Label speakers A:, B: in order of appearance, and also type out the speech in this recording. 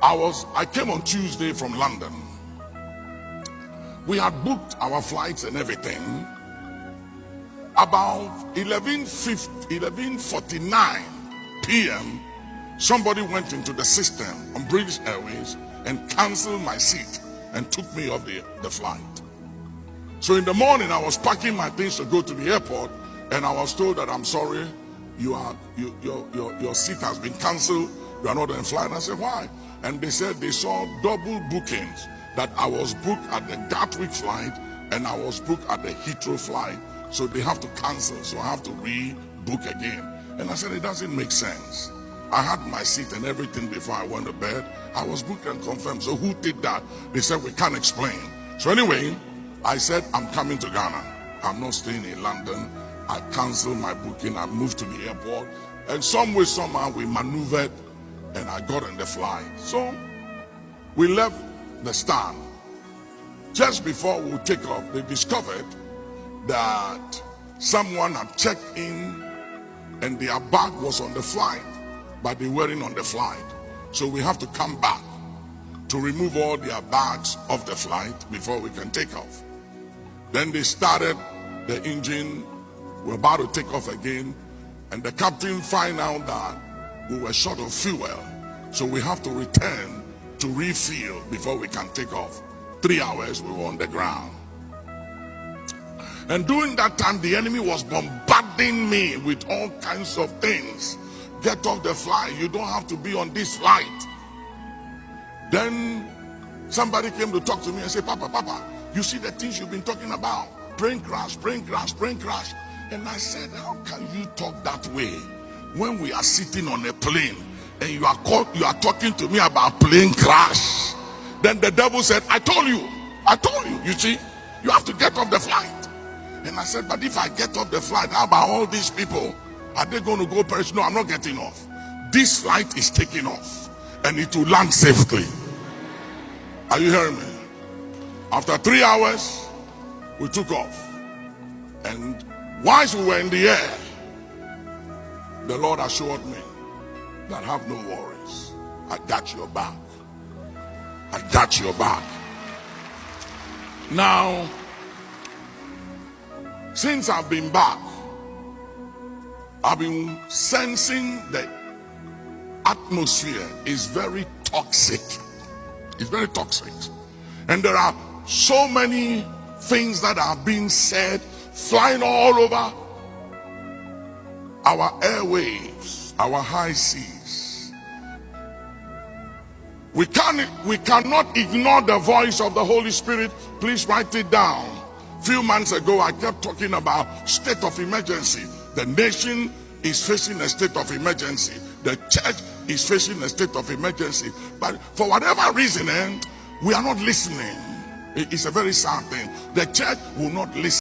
A: I came on Tuesday from London. We had booked our flights and everything. About 11:49 p.m., somebody went into the system on British Airways and canceled my seat and took me off the flight. So in the morning, I was packing my things to go to the airport, and I was told that I'm sorry, your seat has been canceled. You are not on the flight. I said, why? And they said they saw double bookings, that I was booked at the Gatwick flight and I was booked at the Heathrow flight. So they have to cancel, so I have to re-book again. And I said, it doesn't make sense. I had my seat and everything before I went to bed. I was booked and confirmed. So who did that? They said, we can't explain. So anyway, I said, I'm coming to Ghana. I'm not staying in London. I canceled my booking. I moved to the airport. And some way, somehow, we maneuvered and I got on the flight. So we left the stand. Just before we take off, they discovered that someone had checked in and their bag was on the flight, but they weren't on the flight. So we have to come back to remove all their bags off the flight before we can take off. Then they started the engine. We're about to take off again, and the captain find out that we were short of fuel. So we have to return to refill before we can take off. 3 hours we were on the ground. And during that time, the enemy was bombarding me with all kinds of things. Get off the flight. You don't have to be on this flight. Then somebody came to talk to me and said, Papa, you see the things you've been talking about? Plane crash, plane crash, plane crash. And I said, how can you talk that way when we are sitting on a plane and you are talking to me about plane crash? Then the devil said, I told you, you see, you have to get off the flight. And I said, but if I get off the flight, how about all these people? Are they going to go perish? No, I'm not getting off. This flight is taking off and it will land safely. Are you hearing me? After 3 hours, we took off. And whilst we were in the air, the Lord assured me that have no worries. I got your back. I got your back. Now, since I've been back, I've been sensing the atmosphere is very toxic. It's very toxic. And there are so many things that are being said, flying all over our airwaves, our high seas. We cannot ignore the voice of the Holy Spirit. Please write it down. Few months ago, I kept talking about state of emergency. The nation is facing a state of emergency. The church is facing a state of emergency. But for whatever reason, we are not listening. It's a very sad thing. The church will not listen.